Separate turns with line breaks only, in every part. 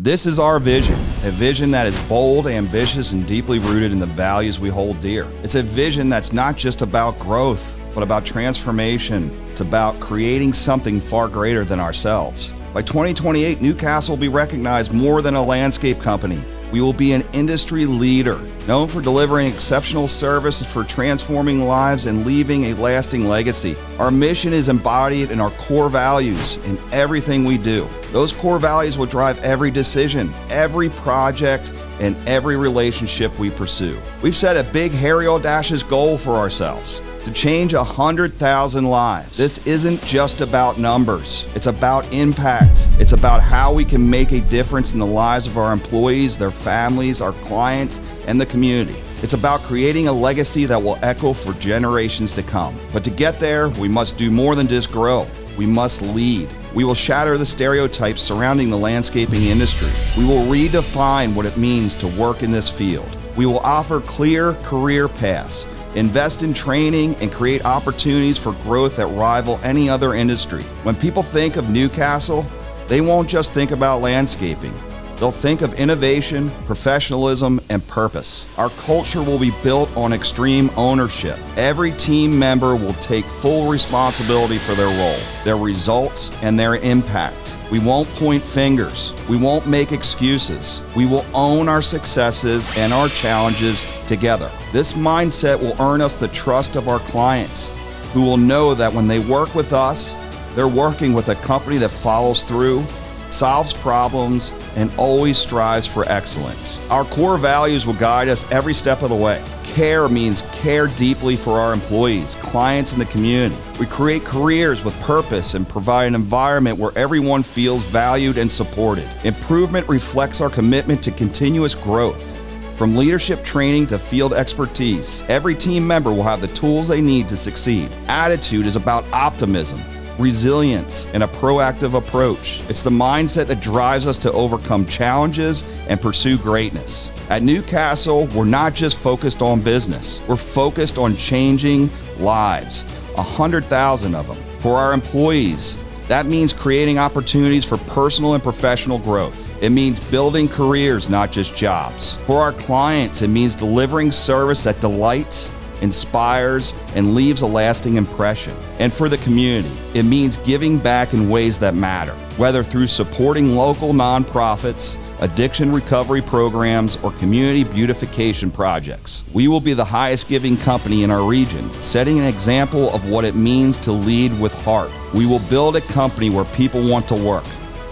This is our vision, a vision that is bold, ambitious, and deeply rooted in the values we hold dear. It's a vision that's not just about growth, but about transformation. It's about creating something far greater than ourselves. By 2028, Newcastle will be recognized more than a landscape company. We will be an industry leader, known for delivering exceptional service, for transforming lives, and leaving a lasting legacy. Our mission is embodied in our core values in everything we do. Those core values will drive every decision, every project, and every relationship we pursue. We've set a big, hairy, audacious goal for ourselves: to change 100,000 lives. This isn't just about numbers. It's about impact. It's about how we can make a difference in the lives of our employees, their families, our clients, and the community. It's about creating a legacy that will echo for generations to come. But to get there, we must do more than just grow. We must lead. We will shatter the stereotypes surrounding the landscaping industry. We will redefine what it means to work in this field. We will offer clear career paths, invest in training, and create opportunities for growth that rival any other industry. When people think of Newcastle, they won't just think about landscaping. They'll think of innovation, professionalism, and purpose. Our culture will be built on extreme ownership. Every team member will take full responsibility for their role, their results, and their impact. We won't point fingers. We won't make excuses. We will own our successes and our challenges together. This mindset will earn us the trust of our clients, who will know that when they work with us, they're working with a company that follows through, solves problems, and always strives for excellence. Our core values will guide us every step of the way. Care means care deeply for our employees, clients, and the community. We create careers with purpose and provide an environment where everyone feels valued and supported. Improvement reflects our commitment to continuous growth. From leadership training to field expertise, every team member will have the tools they need to succeed. Attitude is about optimism, resilience, and a proactive approach. It's the mindset that drives us to overcome challenges and pursue greatness. At Newcastle, we're not just focused on business. We're focused on changing lives, 100,000 of them. For our employees, that means creating opportunities for personal and professional growth. It means building careers, not just jobs. For our clients, it means delivering service that delights, inspires, and leaves a lasting impression. And for the community, it means giving back in ways that matter, whether through supporting local nonprofits, addiction recovery programs, or community beautification projects. We will be the highest giving company in our region, setting an example of what it means to lead with heart. We will build a company where people want to work,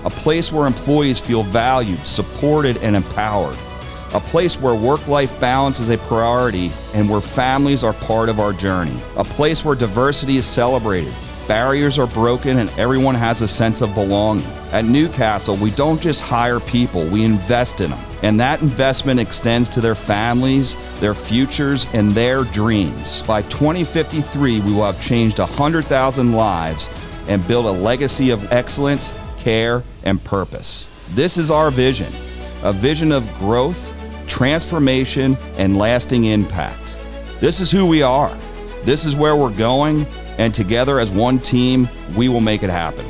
a place where employees feel valued, supported, and empowered. A place where work-life balance is a priority and where families are part of our journey. A place where diversity is celebrated, barriers are broken, and everyone has a sense of belonging. At Newcastle, we don't just hire people, we invest in them. And that investment extends to their families, their futures, and their dreams. By 2053, we will have changed 100,000 lives and built a legacy of excellence, care, and purpose. This is our vision, a vision of growth, transformation, and lasting impact. This is who we are. This is where we're going, and together as one team, we will make it happen.